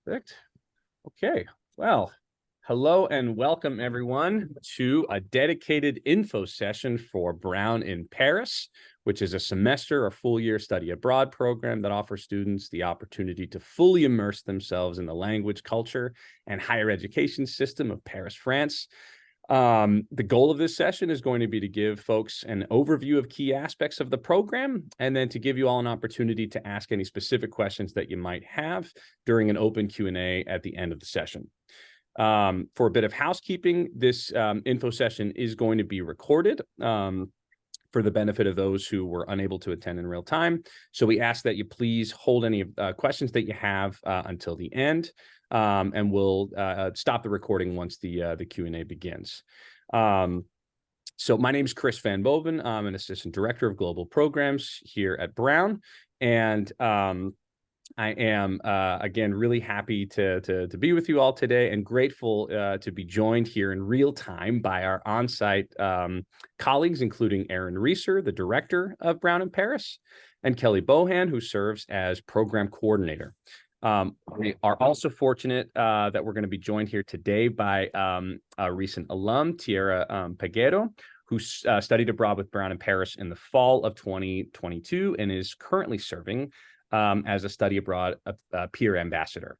Perfect. Okay. Well, hello and welcome everyone to a dedicated info session for Brown in Paris, which is a semester or full year study abroad program that offers students the opportunity to fully immerse themselves in the language, culture, and higher education system of Paris, France. The goal of this session is going to be to give folks an overview of key aspects of the program, and then to give you all an opportunity to ask any specific questions that you might have during an open Q&A at the end of the session. For a bit of housekeeping, this info session is going to be recorded for the benefit of those who were unable to attend in real time. So we ask that you please hold any questions that you have until the end. And we'll stop the recording once the Q&A begins. So my name is Chris Van Boven. I'm an assistant director of global programs here at Brown. And I am, again, really happy to be with you all today and grateful to be joined here in real time by our on-site colleagues, including Erin Reeser, the director of Brown in Paris, and Kelly Bohan, who serves as program coordinator. We are also fortunate that we're going to be joined here today by a recent alum, Tierra Peguero, who studied abroad with Brown in Paris in the fall of 2022 and is currently serving as a study abroad peer ambassador.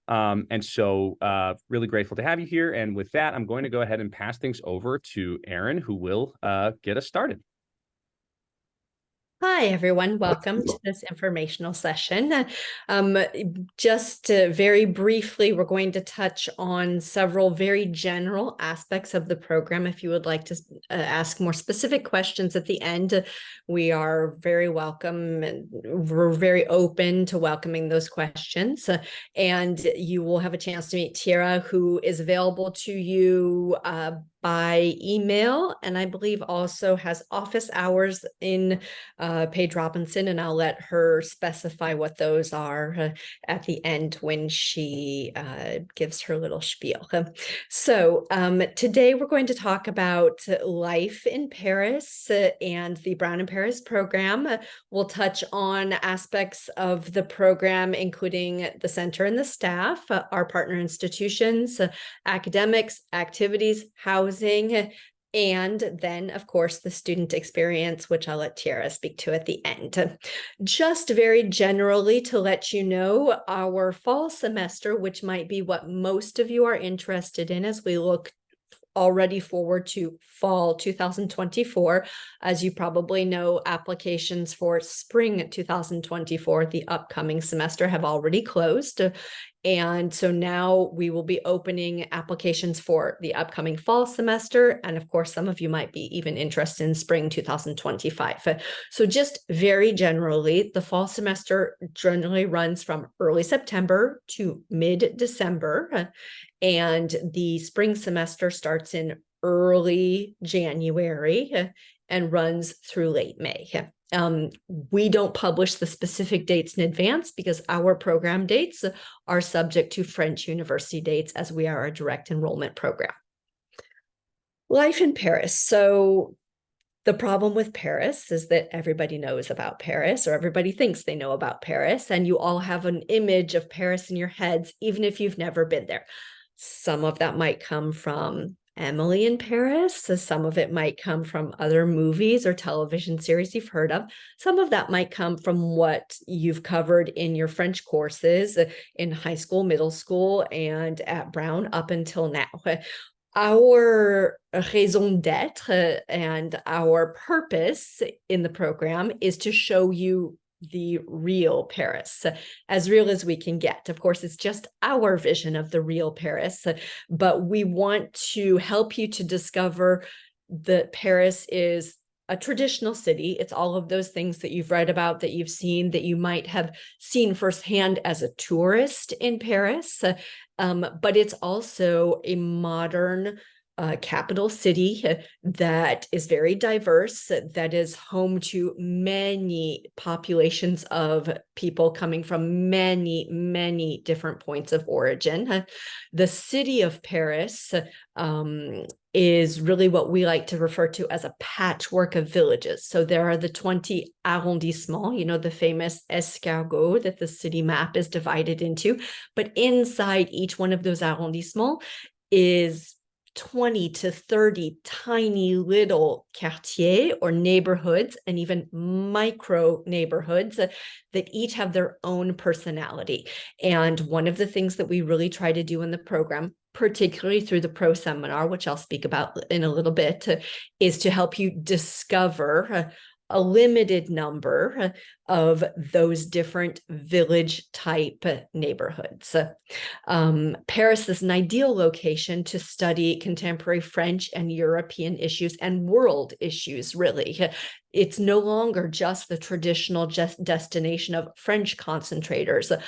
And so really grateful to have you here. And with that, I'm going to go ahead and pass things over to Erin, who will get us started. Hi, everyone. Welcome to this informational session. Just very briefly, we're going to touch on several very general aspects of the program. If you would like to ask more specific questions at the end, we are very welcome and we're very open to welcoming those questions. And you will have a chance to meet Tierra, who is available to you by email, and I believe also has office hours in Paige Robinson, and I'll let her specify what those are at the end when she gives her little spiel. So today we're going to talk about life in Paris and the Brown in Paris program. We'll touch on aspects of the program, including the center and the staff, our partner institutions, academics, activities, housing, and then, of course, the student experience, which I'll let Tierra speak to at the end. Just very generally to let you know, our fall semester, which might be what most of you are interested in as we look already forward to fall 2024. As you probably know, applications for spring 2024, the upcoming semester, have already closed. And so now we will be opening applications for the upcoming fall semester. And of course, some of you might be even interested in spring 2025. So just very generally, the fall semester generally runs from early September to mid-December. And the spring semester starts in early January and runs through late May. We don't publish the specific dates in advance because our program dates are subject to French university dates, as we are a direct enrollment program. Life in Paris. So the problem with Paris is that everybody knows about Paris, or everybody thinks they know about Paris, and you all have an image of Paris in your heads, even if you've never been there. Some of that might come from Emily in Paris. So some of it might come from other movies or television series you've heard of. Some of that might come from what you've covered in your French courses in high school, middle school, and at Brown up until now. Our raison d'etre and our purpose in the program is to show you the real Paris, as real as we can get. Of course, it's just our vision of the real Paris, but we want to help you to discover that Paris is a traditional city. It's all of those things that you've read about, that you've seen, that you might have seen firsthand as a tourist in Paris, but it's also a modern, capital city that is very diverse, that is home to many populations of people coming from many, many different points of origin. The city of Paris is really what we like to refer to as a patchwork of villages. So there are the 20 arrondissements, the famous escargot that the city map is divided into. But inside each one of those arrondissements is 20 to 30 tiny little quartiers or neighborhoods, and even micro neighborhoods that each have their own personality. And one of the things that we really try to do in the program, particularly through the pro seminar, which I'll speak about in a little bit, is to help you discover a limited number of those different village type neighborhoods. Paris is an ideal location to study contemporary French and European issues and world issues, really. It's no longer just the traditional destination of French concentrators,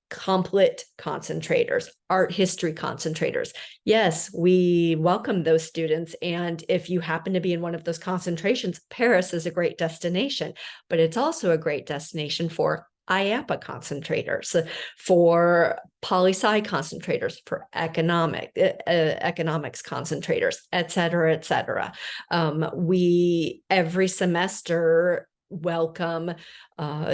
complet concentrators, art history concentrators. Yes, we welcome those students. And if you happen to be in one of those concentrations, Paris is a great destination, but it's also a great destination for IAPA concentrators, for poli-sci concentrators, for economics concentrators, et cetera, et cetera. We every semester welcome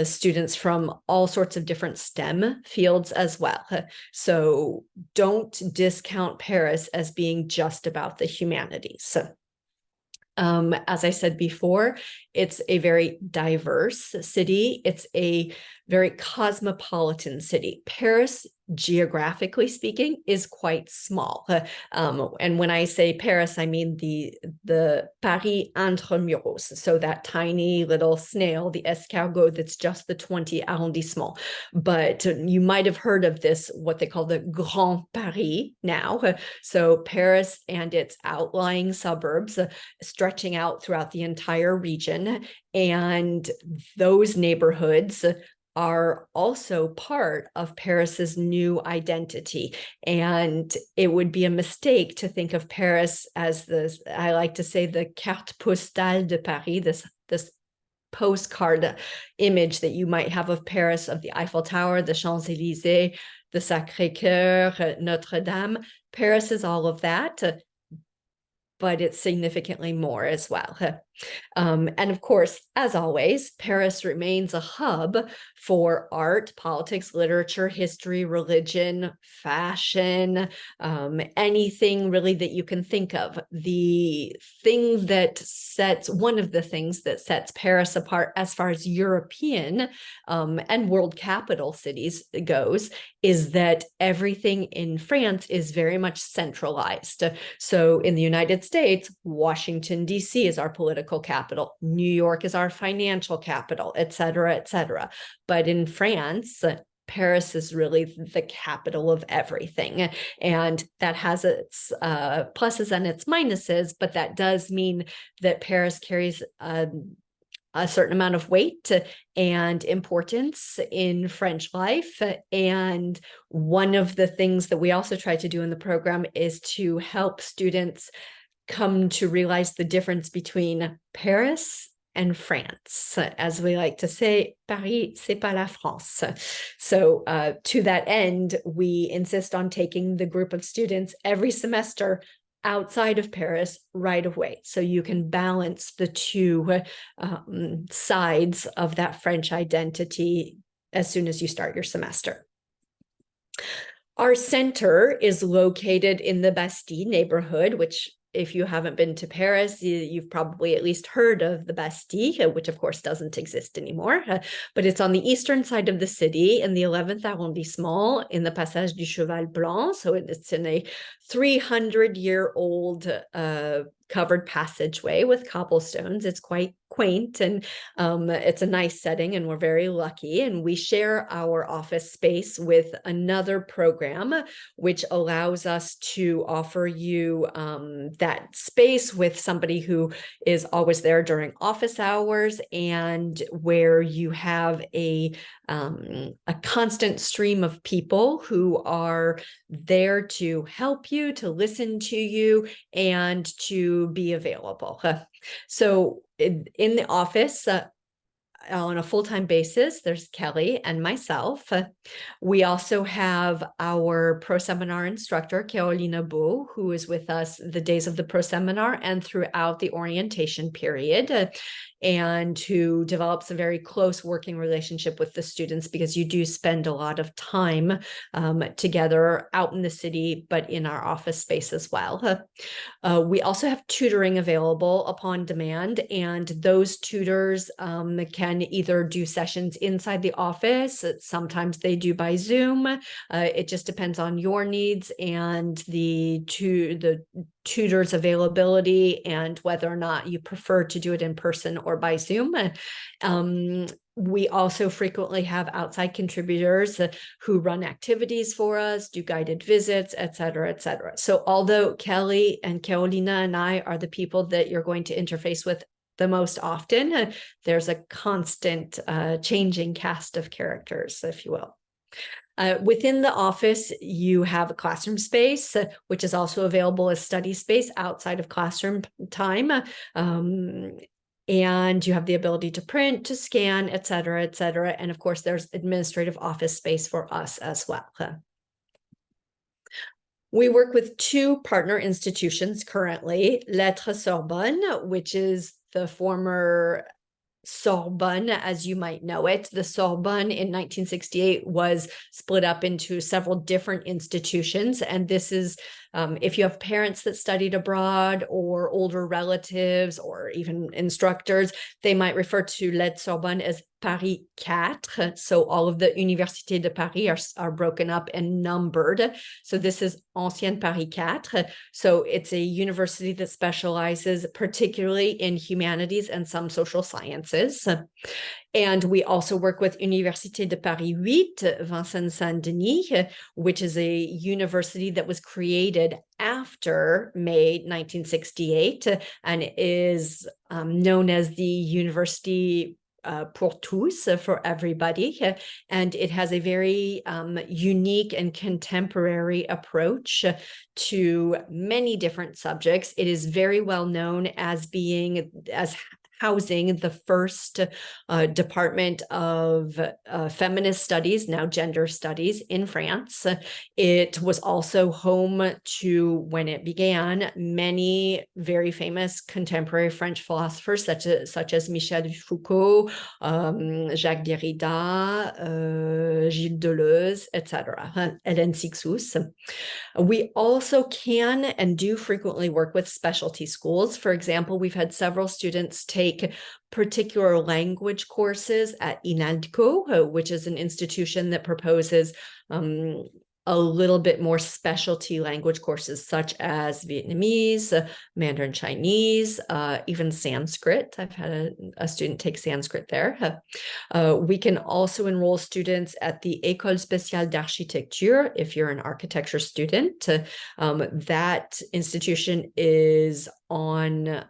students from all sorts of different STEM fields as well. So don't discount Paris as being just about the humanities. As I said before, it's a very diverse city. It's a very cosmopolitan city. Paris, geographically speaking, is quite small. And when I say Paris, I mean the Paris intramuros, so that tiny little snail, the escargot, that's just the 20 arrondissements. But you might have heard of this, what they call the Grand Paris now. So Paris and its outlying suburbs stretching out throughout the entire region. And those neighborhoods are also part of Paris's new identity. And it would be a mistake to think of Paris as this, I like to say, the carte postale de Paris, this postcard image that you might have of Paris, of the Eiffel Tower, the Champs-Élysées, the Sacré-Cœur, Notre Dame. Paris is all of that, but it's significantly more as well. And of course, as always, Paris remains a hub for art, politics, literature, history, religion, fashion, anything really that you can think of. One of the things that sets Paris apart as far as European and world capital cities goes is that everything in France is very much centralized. So in the United States, Washington, D.C. is our political capital. New York is our financial capital, et cetera, et cetera. But in France, Paris is really the capital of everything. And that has its pluses and its minuses, but that does mean that Paris carries a certain amount of weight and importance in French life. And one of the things that we also try to do in the program is to help students come to realize the difference between Paris and France. As we like to say, Paris, c'est pas la France. So to that end, we insist on taking the group of students every semester outside of Paris right away, so you can balance the two sides of that French identity as soon as you start your semester. Our center is located in the Bastille neighborhood, which, if you haven't been to Paris, you've probably at least heard of the Bastille, which of course doesn't exist anymore, but it's on the eastern side of the city in the 11th arrondissement in the Passage du Cheval Blanc. So it's in a 300-year-old covered passageway with cobblestones. It's quite quaint, and it's a nice setting, and we're very lucky. And we share our office space with another program, which allows us to offer you that space with somebody who is always there during office hours, and where you have a constant stream of people who are there to help you, to listen to you, and to be available. So in the office, on a full-time basis, there's Kelly and myself. We also have our pro seminar instructor, Carolina Beau, who is with us the days of the pro seminar and throughout the orientation period, and who develops a very close working relationship with the students, because you do spend a lot of time together out in the city, but in our office space as well. We also have tutoring available upon demand, and those tutors can either do sessions inside the office. Sometimes they do by Zoom. It just depends on your needs and the tutor's availability, and whether or not you prefer to do it in person or by Zoom. We also frequently have outside contributors who run activities for us, do guided visits, et cetera, et cetera. So although Kelly and Carolina and I are the people that you're going to interface with the most often, there's a constant changing cast of characters, if you will. Within the office, you have a classroom space, which is also available as study space outside of classroom time. And you have the ability to print, to scan, et cetera, et cetera. And of course, there's administrative office space for us as well. We work with two partner institutions currently, Lettres Sorbonne, which is the former Sorbonne, as you might know it. The Sorbonne in 1968 was split up into several different institutions. And this is, if you have parents that studied abroad, or older relatives, or even instructors, they might refer to Les Sorbonne as Paris 4. So all of the Universités de Paris are broken up and numbered. So this is Ancienne Paris 4. So it's a university that specializes particularly in humanities and some social sciences. And we also work with Université de Paris 8, Vincennes-Saint-Denis, which is a university that was created after May 1968 and is known as the University pour tous, for everybody. And it has a very unique and contemporary approach to many different subjects. It is very well known as housing the first department of feminist studies, now gender studies, in France. It was also home to, when it began, many very famous contemporary French philosophers, such as Michel Foucault, Jacques Derrida, Gilles Deleuze, etc., Hélène Cixous. We also can and do frequently work with specialty schools. For example, we've had several students take particular language courses at INALCO, which is an institution that proposes a little bit more specialty language courses, such as Vietnamese, Mandarin Chinese, even Sanskrit. I've had a student take Sanskrit there. We can also enroll students at the École Spéciale d'Architecture if you're an architecture student. That institution is on...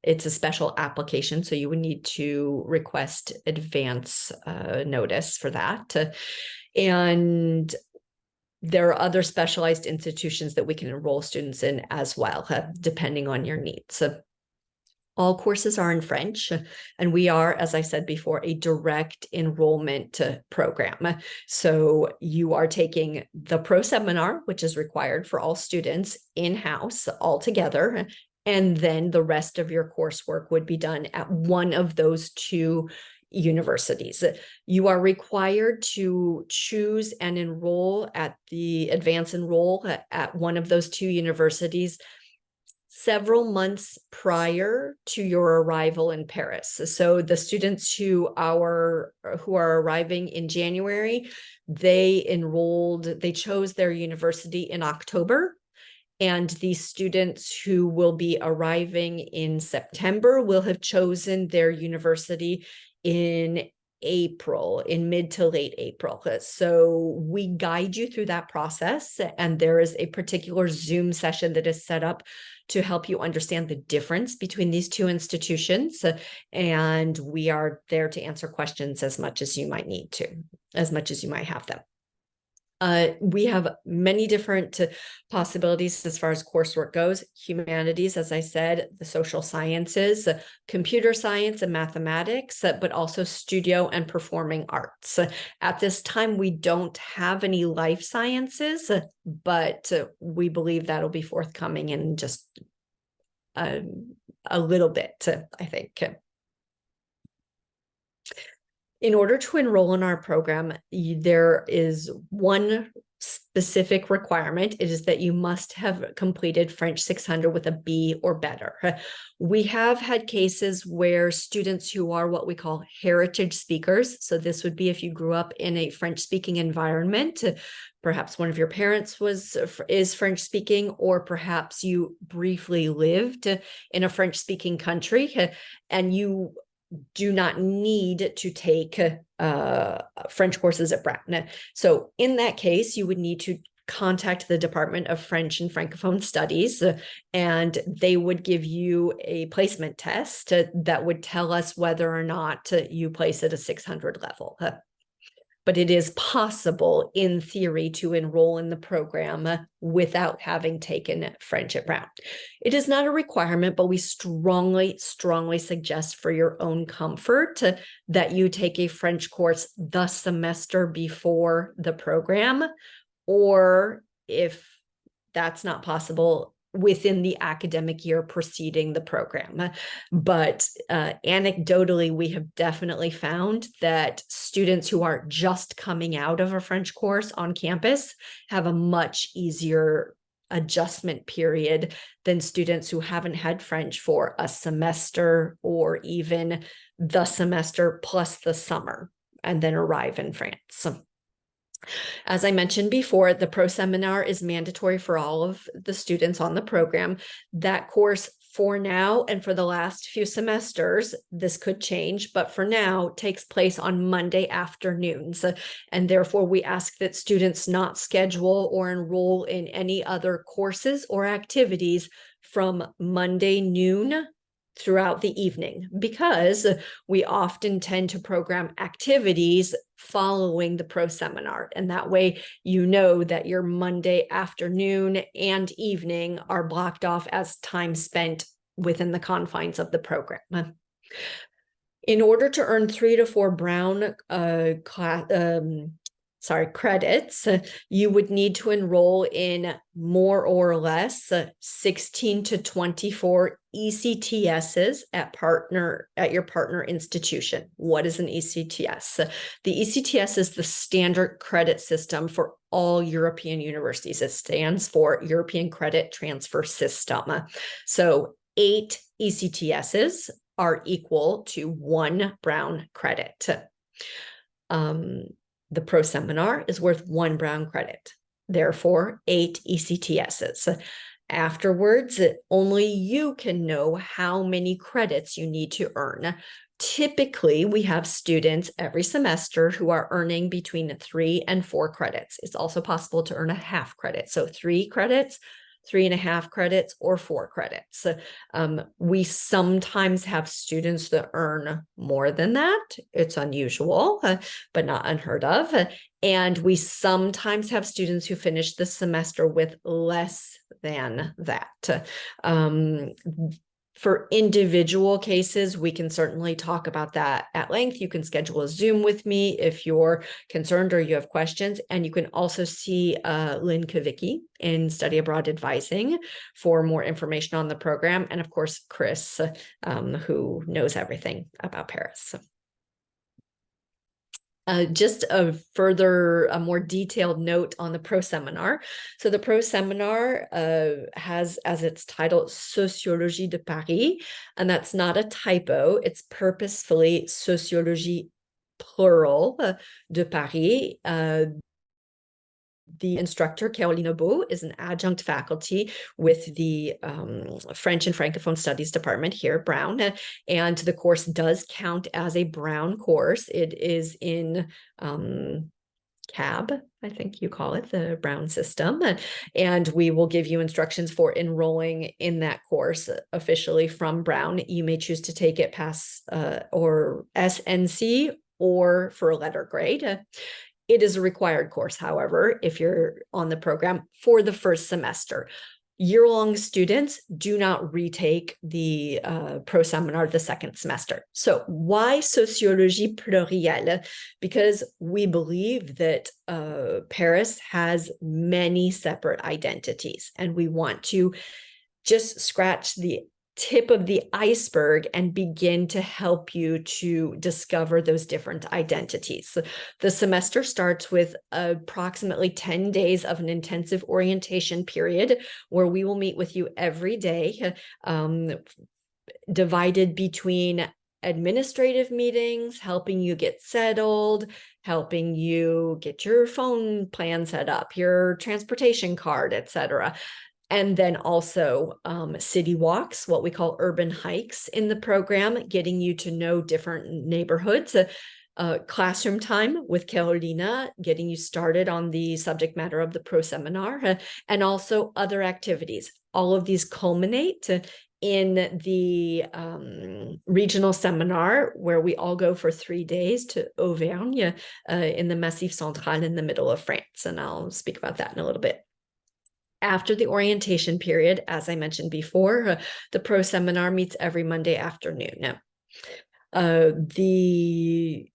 it's a special application, so you would need to request advance notice for that. And there are other specialized institutions that we can enroll students in as well, depending on your needs. All courses are in French, and we are, as I said before, a direct enrollment program. So you are taking the pro seminar, which is required for all students in-house all together, and then the rest of your coursework would be done at one of those two universities. You are required to choose and enroll at the advance enroll at one of those two universities several months prior to your arrival in Paris. So the students who are arriving in January, they chose their university in October. And the students who will be arriving in September will have chosen their university in April, in mid to late April. So we guide you through that process, and there is a particular Zoom session that is set up to help you understand the difference between these two institutions. And we are there to answer questions as much as you might need to, as much as you might have them. We have many different possibilities as far as coursework goes. Humanities, as I said, the social sciences, computer science and mathematics, but also studio and performing arts. At this time, we don't have any life sciences, but we believe that'll be forthcoming in just a little bit, I think. In order to enroll in our program, there is one specific requirement. It is that you must have completed French 600 with a B or better. We have had cases where students who are what we call heritage speakers, so this would be if you grew up in a French-speaking environment, perhaps one of your parents is French-speaking, or perhaps you briefly lived in a French-speaking country, and you do not need to take French courses at Brown. So in that case, you would need to contact the Department of French and Francophone Studies, and they would give you a placement test that would tell us whether or not you place at a 600 level. But it is possible, in theory, to enroll in the program without having taken French at Brown. It is not a requirement, but we strongly, strongly suggest for your own comfort that you take a French course the semester before the program, or if that's not possible, within the academic year preceding the program. But anecdotally, we have definitely found that students who are just coming out of a French course on campus have a much easier adjustment period than students who haven't had French for a semester or even the semester plus the summer and then arrive in France. As I mentioned before, the pro seminar is mandatory for all of the students on the program. That course, for now and for the last few semesters, this could change, but for now takes place on Monday afternoons. And therefore we ask that students not schedule or enroll in any other courses or activities from Monday noon throughout the evening, because we often tend to program activities following the pro seminar. And that way, you know that your Monday afternoon and evening are blocked off as time spent within the confines of the program. In order to earn 3 to 4 Brown credits, you would need to enroll in more or less 16 to 24 ECTSs at your partner institution. What is an ECTS? The ECTS is the standard credit system for all European universities. It stands for European Credit Transfer System. So 8 ECTSs are equal to 1 Brown credit. The pro seminar is worth 1 Brown credit, therefore 8 ECTSs. Afterwards, only you can know how many credits you need to earn. Typically, we have students every semester who are earning between 3 and 4 credits. It's also possible to earn a half credit. So 3 credits, 3.5 credits, or 4 credits. We sometimes have students that earn more than that. It's unusual, but not unheard of. And we sometimes have students who finish the semester with less than that. For individual cases, we can certainly talk about that at length. You can schedule a Zoom with me if you're concerned or you have questions. And you can also see Lynn Kavicki in Study Abroad Advising for more information on the program. And of course, Chris, who knows everything about Paris. Just a more detailed note on the pro seminar. So the pro seminar has as its title Sociologie de Paris, and that's not a typo. It's purposefully Sociologie plural de Paris. The instructor, Carolina Beau, is an adjunct faculty with the French and Francophone Studies Department here at Brown, and the course does count as a Brown course. It is in CAB, I think you call it, the Brown system, and we will give you instructions for enrolling in that course officially from Brown. You may choose to take it past or SNC or for a letter grade. It is a required course, however, if you're on the program for the first semester. Year-long students do not retake the pro seminar the second semester. So why sociologie plurielle? Because we believe that Paris has many separate identities, and we want to just scratch the tip of the iceberg and begin to help you to discover those different identities. The semester starts with approximately 10 days of an intensive orientation period where we will meet with you every day, divided between administrative meetings, helping you get settled, helping you get your phone plan set up, your transportation card, etc. And then also city walks, what we call urban hikes in the program, getting you to know different neighborhoods. Classroom time with Carolina, getting you started on the subject matter of the pro seminar, and also other activities. All of these culminate in the regional seminar where we all go for 3 days to Auvergne in the Massif Central in the middle of France. And I'll speak about that in a little bit. After the orientation period, as I mentioned before, the pro seminar meets every Monday afternoon. The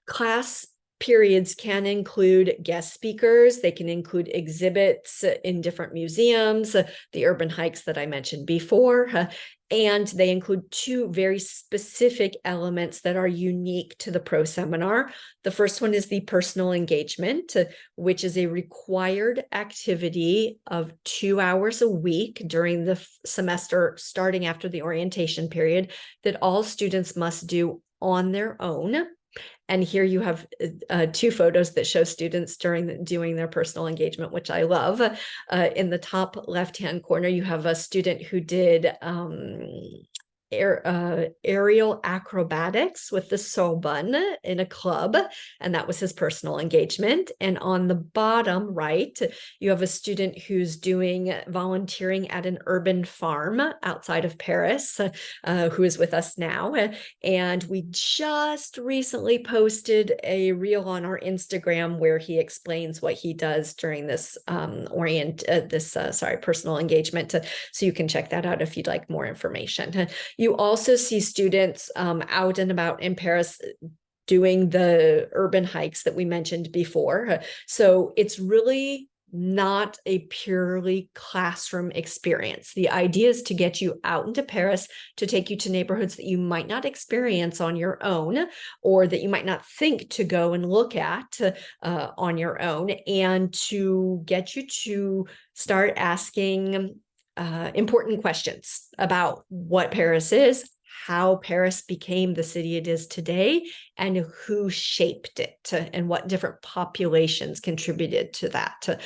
class periods can include guest speakers. They can include exhibits in different museums, the urban hikes that I mentioned before, and they include 2 very specific elements that are unique to the pro seminar. The first one is the personal engagement, which is a required activity of 2 hours a week during the semester, starting after the orientation period, that all students must do on their own. And here you have 2 photos that show students doing their personal engagement, which I love. In the top left-hand corner, you have a student who did aerial acrobatics with the Sorbonne in a club, and that was his personal engagement. And on the bottom right, you have a student who's doing volunteering at an urban farm outside of Paris, who is with us now. And we just recently posted a reel on our Instagram where he explains what he does during this personal engagement. So you can check that out if you'd like more information. You also see students out and about in Paris doing the urban hikes that we mentioned before. So it's really not a purely classroom experience. The idea is to get you out into Paris, to take you to neighborhoods that you might not experience on your own, or that you might not think to go and look at on your own, and to get you to start asking important questions about what Paris is, how Paris became the city it is today, and who shaped it, and what different populations contributed to that.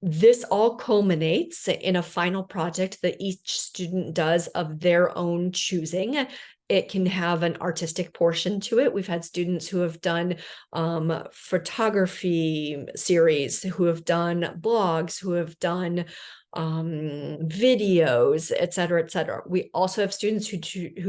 This all culminates in a final project that each student does of their own choosing. It can have an artistic portion to it. We've had students who have done photography series, who have done blogs, who have done videos, et cetera, et cetera. We also have students who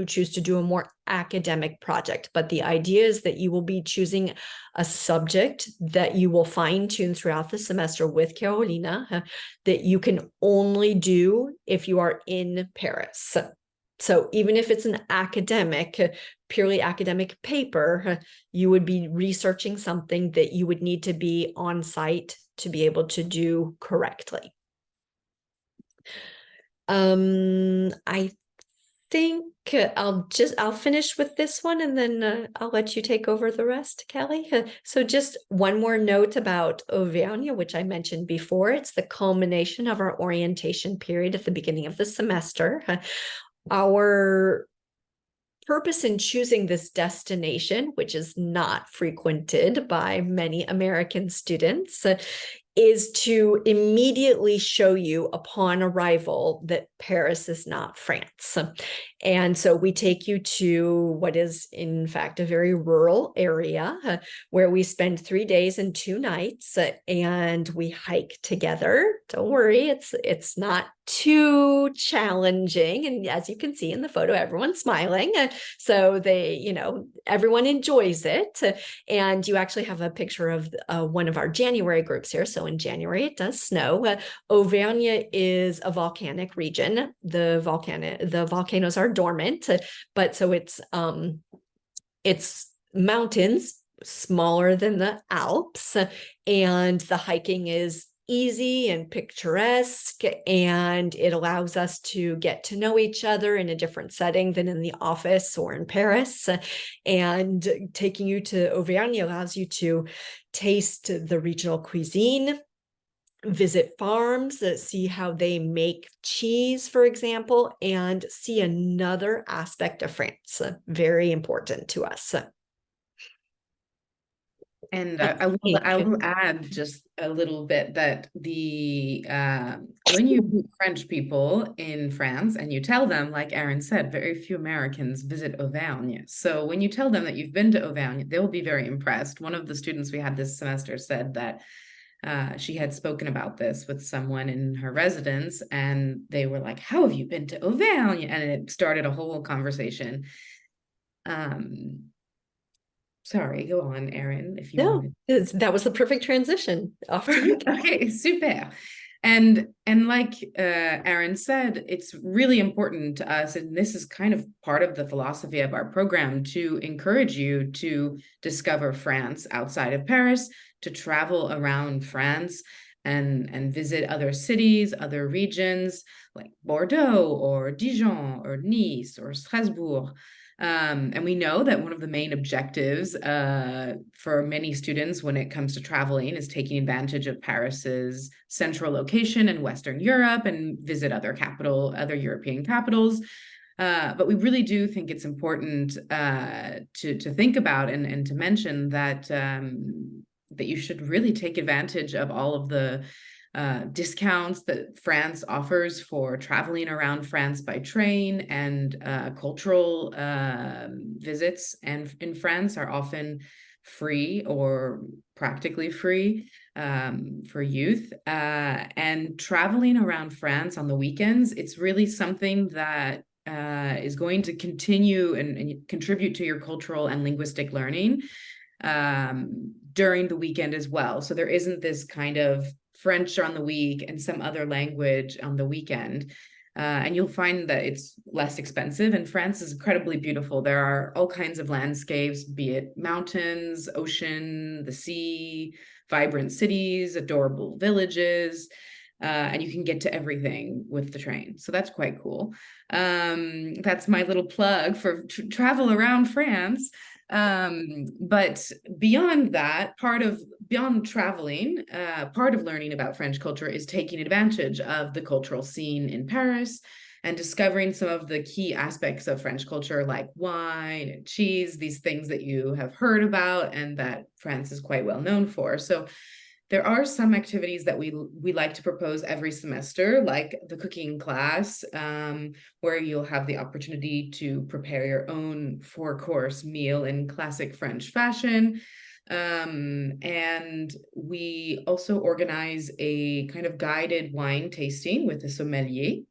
choose to do a more academic project, but the idea is that you will be choosing a subject that you will fine-tune throughout the semester with Carolina, that you can only do if you are in Paris. So even if it's an purely academic paper, you would be researching something that you would need to be on site to be able to do correctly. I think I'll finish with this one, and then I'll let you take over the rest, Kelly. So just one more note about Auvergne, which I mentioned before. It's the culmination of our orientation period at the beginning of the semester. Our purpose in choosing this destination, which is not frequented by many American students, is to immediately show you upon arrival that Paris is not France. And so we take you to what is, in fact, a very rural area where we spend 3 days and 2 nights, and we hike together. Don't worry, it's not too challenging. And as you can see in the photo, everyone's smiling. So everyone enjoys it. And you actually have a picture of one of our January groups here. So in January, it does snow. Auvergne is a volcanic region. The volcanoes are dormant, but so it's mountains smaller than the Alps, and the hiking is easy and picturesque, and it allows us to get to know each other in a different setting than in the office or in Paris. And taking you to Auvergne allows you to taste the regional cuisine, visit farms, see how they make cheese, for example, and see another aspect of France, very important to us. And I will add just a little bit that when you meet French people in France and you tell them, like Erin said, very few Americans visit Auvergne. So when you tell them that you've been to Auvergne, they will be very impressed. One of the students we had this semester said that she had spoken about this with someone in her residence, and they were like, "How have you been to Auvergne?" And it started a whole conversation. Sorry, go on, Erin, if you wanted. That was the perfect transition. Off to you. Okay, super. And like Erin said, it's really important to us, and this is kind of part of the philosophy of our program, to encourage you to discover France outside of Paris, to travel around France and visit other cities, other regions like Bordeaux or Dijon or Nice or Strasbourg. And we know that one of the main objectives for many students when it comes to traveling is taking advantage of Paris's central location in Western Europe and visit other European capitals. But we really do think it's important to think about and to mention that that you should really take advantage of all of the discounts that France offers for traveling around France by train, and cultural visits in France are often free or practically free for youth. And traveling around France on the weekends, it's really something that is going to continue and contribute to your cultural and linguistic learning during the weekend as well. So there isn't this kind of French on the week and some other language on the weekend. And you'll find that it's less expensive. And France is incredibly beautiful. There are all kinds of landscapes, be it mountains, ocean, the sea, vibrant cities, adorable villages. And you can get to everything with the train. So that's quite cool. That's my little plug for travel around France. But beyond that, beyond traveling, part of learning about French culture is taking advantage of the cultural scene in Paris and discovering some of the key aspects of French culture, like wine and cheese, these things that you have heard about and that France is quite well known for. So there are some activities that we like to propose every semester, like the cooking class, where you'll have the opportunity to prepare your own 4-course meal in classic French fashion. And we also organize a kind of guided wine tasting with a sommelier.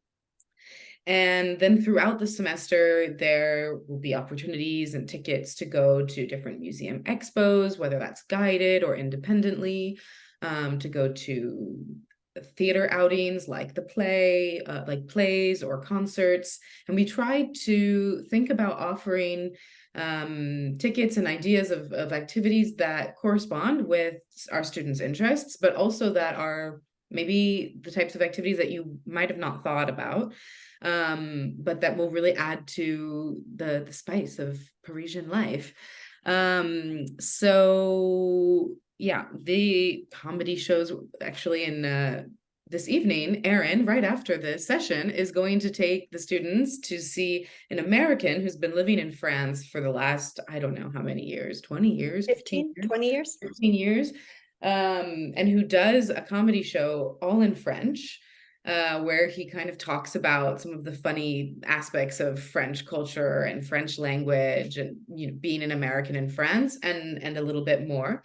And then throughout the semester, there will be opportunities and tickets to go to different museum expos, whether that's guided or independently, to go to theater outings like like plays or concerts. And we try to think about offering tickets and ideas of activities that correspond with our students' interests, but also that are maybe the types of activities that you might have not thought about, but that will really add to the spice of Parisian life. So yeah, the comedy shows actually in this evening, Erin, right after this session, is going to take the students to see an American who's been living in France for the last, I don't know how many years, 20 years, 15, 20 years. 15 years, and who does a comedy show all in French, where he kind of talks about some of the funny aspects of French culture and French language and, you know, being an American in France and a little bit more.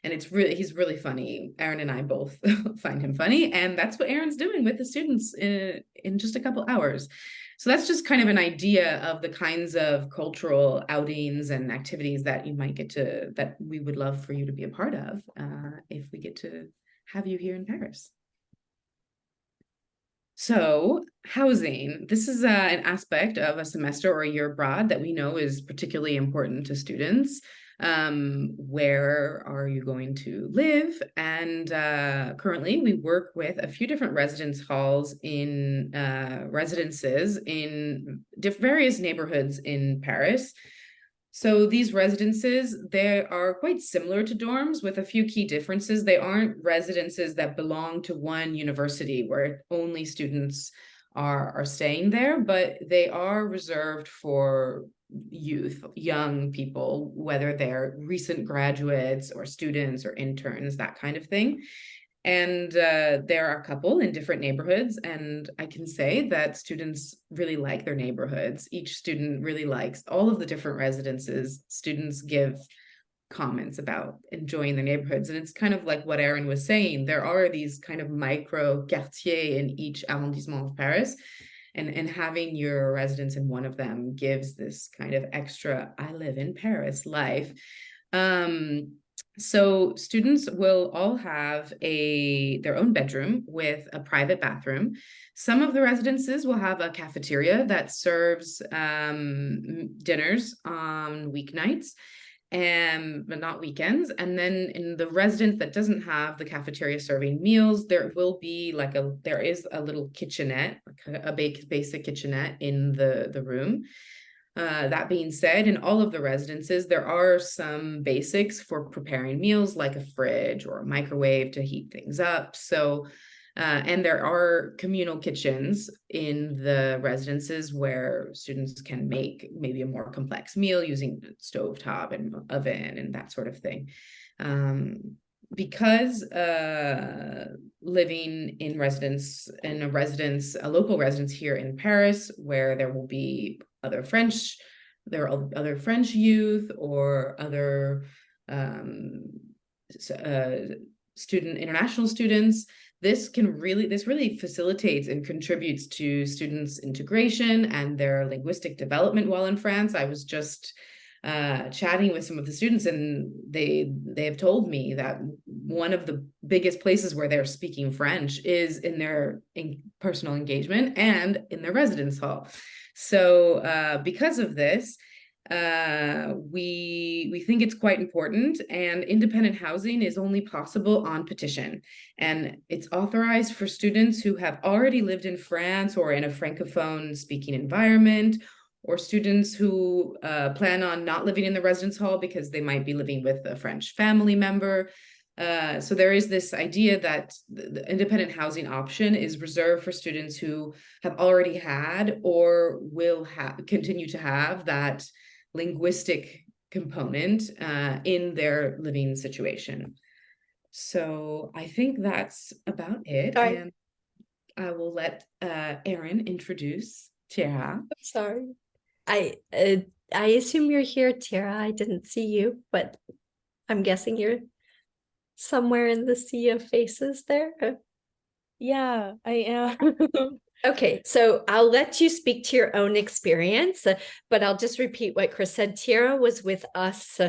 And he's really funny. Erin and I both find him funny. And that's what Erin's doing with the students in just a couple hours. So that's just kind of an idea of the kinds of cultural outings and activities that you might that we would love for you to be a part of if we get to have you here in Paris. So housing, this is an aspect of a semester or a year abroad that we know is particularly important to students. Where are you going to live? And currently we work with a few different residence halls in residences in various neighborhoods in Paris. So these residences, they are quite similar to dorms with a few key differences. They aren't residences that belong to one university where only students are staying there, but they are reserved for youth, young people, whether they're recent graduates or students or interns, that kind of thing. And there are a couple in different neighborhoods, and I can say that students really like their neighborhoods. Each student really likes all of the different residences. Students give comments about enjoying their neighborhoods, and it's kind of like what Erin was saying. There are these kind of micro quartiers in each arrondissement of Paris, and having your residence in one of them gives this kind of extra I live in Paris life. So students will all have their own bedroom with a private bathroom. Some of the residences will have a cafeteria that serves dinners on weeknights, but not weekends. And then in the residence that doesn't have the cafeteria serving meals, there is a little kitchenette, a basic kitchenette in the room. That being said, in all of the residences, there are some basics for preparing meals, like a fridge or a microwave to heat things up. So, and there are communal kitchens in the residences where students can make maybe a more complex meal using stovetop and oven and that sort of thing. Because living in a local residence here in Paris, where there will be other French youth or other international students, this really facilitates and contributes to students' integration and their linguistic development while in France. I was just chatting with some of the students, and they have told me that one of the biggest places where they're speaking French is in their personal engagement and in their residence hall. So because of this, we think it's quite important, and independent housing is only possible on petition, and it's authorized for students who have already lived in France or in a francophone speaking environment, or students who plan on not living in the residence hall because they might be living with a French family member. So there is this idea that the independent housing option is reserved for students who have already had or will continue to have that linguistic component in their living situation. So I think that's about it. Sorry. And I will let Erin introduce Tara. Sorry. I assume you're here, Tara. I didn't see you, but I'm guessing you're somewhere in the sea of faces there. Yeah, I am. Okay, so I'll let you speak to your own experience, but I'll just repeat what Chris said. Tara was with us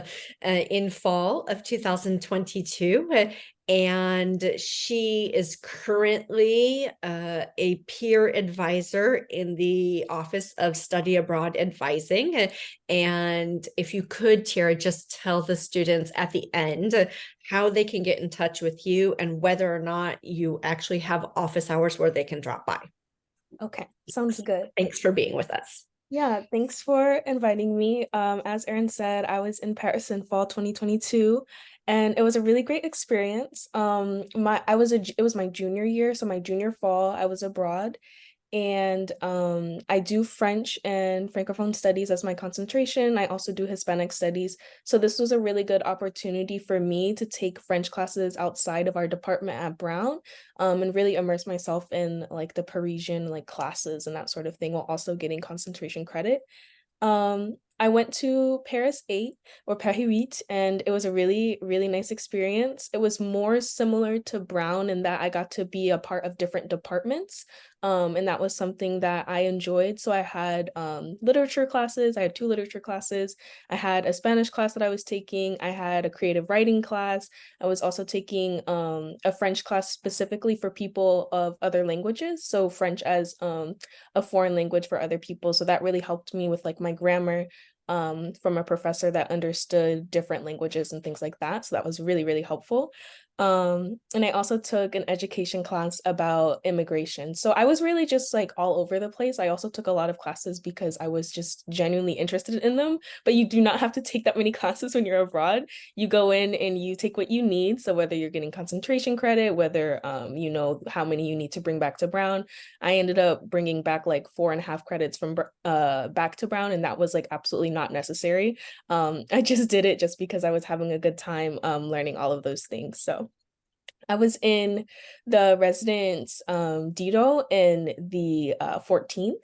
in fall of 2022, and she is currently a peer advisor in the Office of Study Abroad Advising. And if you could, Tara, just tell the students at the end how they can get in touch with you and whether or not you actually have office hours where they can drop by. Okay, sounds good. Thanks for being with us. Yeah, thanks for inviting me. As Erin said, I was in Paris in fall 2022, and it was a really great experience. It was my junior year, so my junior fall, I was abroad, and I do French and Francophone studies as my concentration. I also do Hispanic studies. So this was a really good opportunity for me to take French classes outside of our department at Brown, and really immerse myself in like the Parisian like classes and that sort of thing while also getting concentration credit. I went to Paris 8 or Paris 8, and it was a really, really nice experience. It was more similar to Brown in that I got to be a part of different departments. And that was something that I enjoyed. So I had literature classes, I had 2 literature classes, I had a Spanish class that I was taking, I had a creative writing class, I was also taking a French class specifically for people of other languages. So French as a foreign language for other people. So that really helped me with like my grammar, from a professor that understood different languages and things like that. So that was really, really helpful. And I also took an education class about immigration. So I was really just like all over the place. I also took a lot of classes because I was just genuinely interested in them, but you do not have to take that many classes when you're abroad. You go in and you take what you need. So whether you're getting concentration credit, whether you know how many you need to bring back to Brown. I ended up bringing back like 4.5 credits from back to Brown, and that was like absolutely not necessary. I just did it just because I was having a good time learning all of those things. So I was in the residence Dido in the 14th,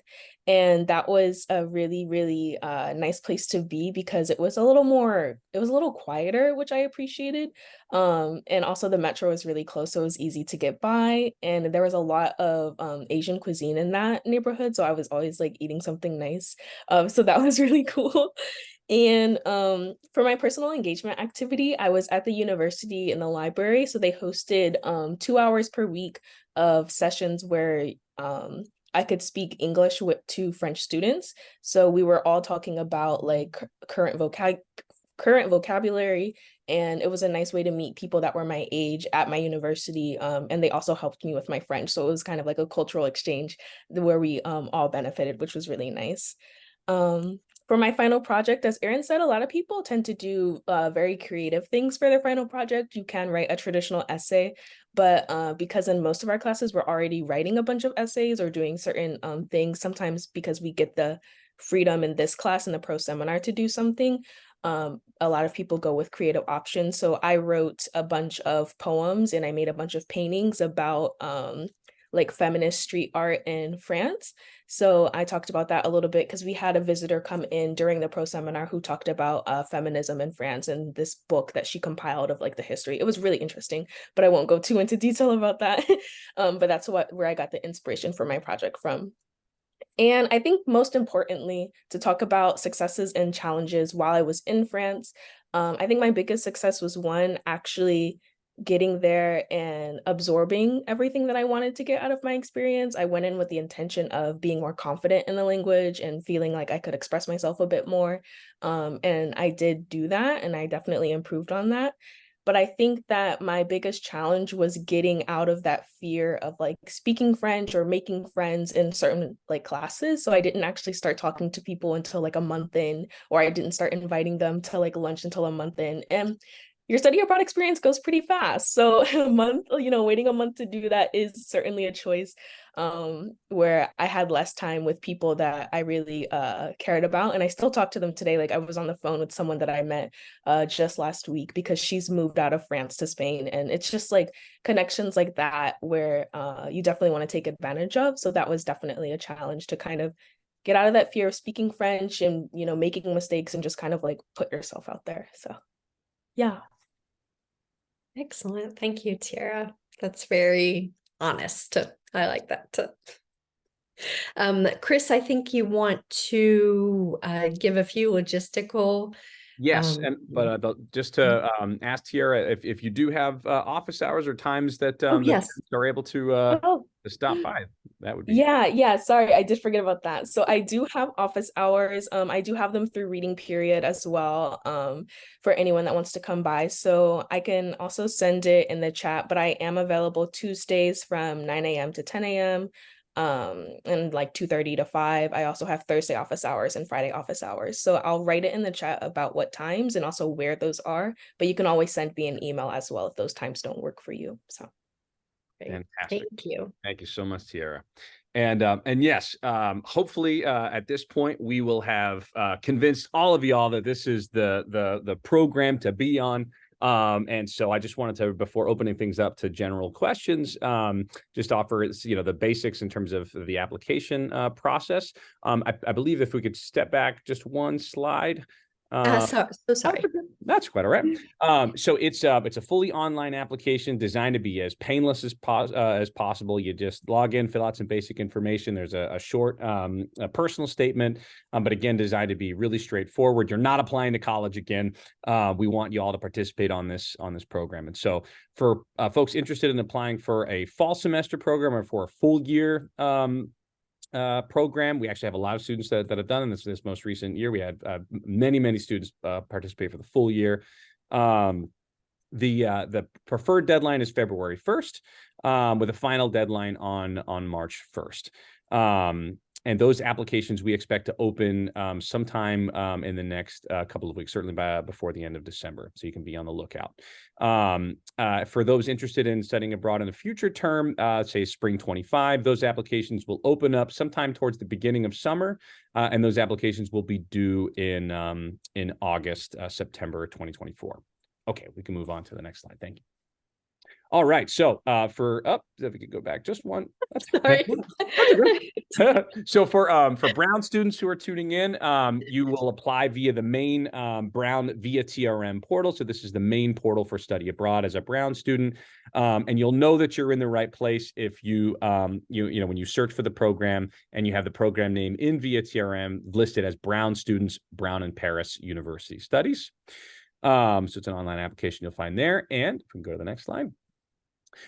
and that was a really, really nice place to be because it was a little quieter, which I appreciated. And also the metro was really close, so it was easy to get by. And there was a lot of Asian cuisine in that neighborhood, so I was always like eating something nice. So that was really cool. And for my personal engagement activity, I was at the university in the library. So they hosted 2 hours per week of sessions where I could speak English to French students. So we were all talking about like current vocabulary, and it was a nice way to meet people that were my age at my university. And they also helped me with my French. So it was kind of like a cultural exchange where we all benefited, which was really nice. For my final project, as Erin said, a lot of people tend to do very creative things for their final project. You can write a traditional essay, but because in most of our classes, we're already writing a bunch of essays or doing certain things, sometimes because we get the freedom in this class in the pro seminar to do something, a lot of people go with creative options. So I wrote a bunch of poems and I made a bunch of paintings about like feminist street art in France. So I talked about that a little bit because we had a visitor come in during the pro seminar who talked about feminism in France and this book that she compiled of like the history. It was really interesting, but I won't go too into detail about that. But that's where I got the inspiration for my project from. And I think most importantly, to talk about successes and challenges while I was in France, I think my biggest success was one, actually getting there and absorbing everything that I wanted to get out of my experience. I went in with the intention of being more confident in the language and feeling like I could express myself a bit more. And I did do that, and I definitely improved on that. But I think that my biggest challenge was getting out of that fear of like speaking French or making friends in certain like classes. So I didn't actually start talking to people until like a month in, or I didn't start inviting them to like lunch until a month in. And your study abroad experience goes pretty fast. So a month, waiting a month to do that is certainly a choice, where I had less time with people that I really cared about. And I still talk to them today. Like I was on the phone with someone that I met just last week because she's moved out of France to Spain. And it's just like connections like that where you definitely want to take advantage of. So that was definitely a challenge to kind of get out of that fear of speaking French and, making mistakes and just kind of like put yourself out there. So yeah. Excellent. Thank you, Tiara. That's very honest. I like that. Chris, I think you want to give a few logistical. Yes, but just to ask Tiara if you do have office hours or times that Yes. that are able to stop by, that would be. Yeah. Sorry, I did forget about that. So I do have office hours. I do have them through reading period as well, for anyone that wants to come by. So I can also send it in the chat, but I am available Tuesdays from 9 a.m. to 10 a.m. and like 2:30 to 5. I also have Thursday office hours and Friday office hours. So I'll write it in the chat about what times and also where those are, but you can always send me an email as well if those times don't work for you. So Fantastic. Thank you. Thank you so much, Tiara. And yes, hopefully at this point we will have convinced all of y'all that this is the program to be on. And so I just wanted to, before opening things up to general questions, just offer the basics in terms of the application process. I believe if we could step back just one slide. So sorry. That's quite all right. So it's a fully online application designed to be as painless as possible. You just log in, fill out some basic information. There's a short a personal statement, but again, designed to be really straightforward. You're not applying to college again. We want you all to participate on this program. And so for folks interested in applying for a fall semester program or for a full year program, we actually have a lot of students that have done in this most recent year. We had many students participate for the full year. The preferred deadline is February 1st, with a final deadline on March 1st. And those applications we expect to open sometime in the next couple of weeks, certainly before the end of December. So you can be on the lookout. For those interested in studying abroad in the future term, say spring 25, those applications will open up sometime towards the beginning of summer. And those applications will be due in August, September 2024. Okay, we can move on to the next slide. Thank you. All right, so if we could go back just one. Sorry. So for Brown students who are tuning in, you will apply via the main Brown via TRM portal. So this is the main portal for study abroad as a Brown student, and you'll know that you're in the right place if you when you search for the program and you have the program name in via TRM listed as Brown students, Brown in Paris University Studies. So it's an online application you'll find there. And if we can go to the next slide.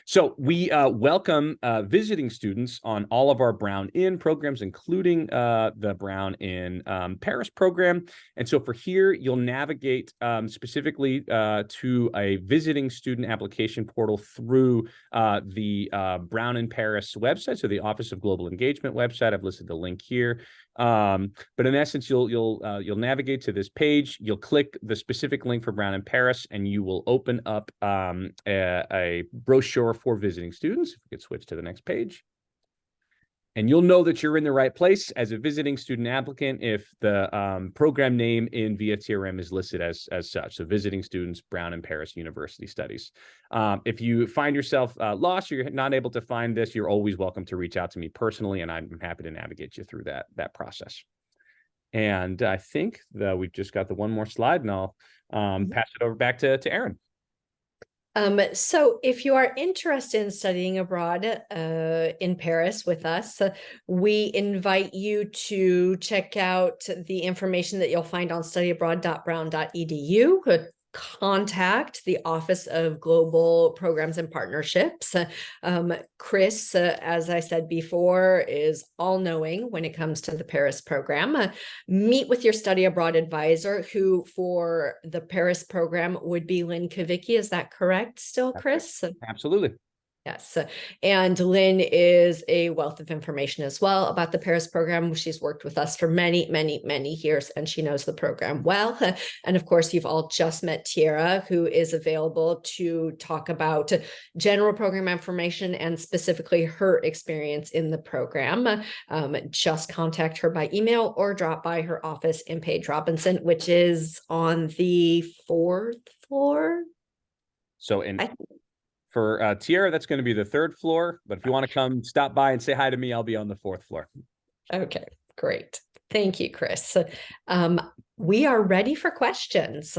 So we welcome visiting students on all of our Brown in programs, including the Brown in Paris program. And so for here, you'll navigate specifically to a visiting student application portal through the Brown in Paris website, so the Office of Global Engagement website. I've listed the link here. But in essence, you'll navigate to this page. You'll click the specific link for Brown in Paris, and you will open up a brochure for visiting students. If we could switch to the next page. And you'll know that you're in the right place as a visiting student applicant if the program name in via TRM is listed as such. So visiting students, Brown in Paris University Studies. If you find yourself lost or you're not able to find this, you're always welcome to reach out to me personally, and I'm happy to navigate you through that process. And I think that we've just got the one more slide, and I'll pass it over back to Erin. So if you are interested in studying abroad in Paris with us, we invite you to check out the information that you'll find on studyabroad.brown.edu. Contact the Office of Global Programs and Partnerships. Chris, as I said before, is all-knowing when it comes to the Paris program. Meet with your study abroad advisor, who for the Paris program would be Lynn Kavicki. Is that correct still, Chris? Absolutely. Yes. And Lynn is a wealth of information as well about the Paris program. She's worked with us for many years, and she knows the program well. And of course, you've all just met Tiara, who is available to talk about general program information and specifically her experience in the program. Just contact her by email or drop by her office in Page Robinson, which is on the 4th floor. So for Tiara, that's going to be the 3rd floor. But if you want to come stop by and say hi to me, I'll be on the 4th floor. Okay, great. Thank you, Chris. We are ready for questions.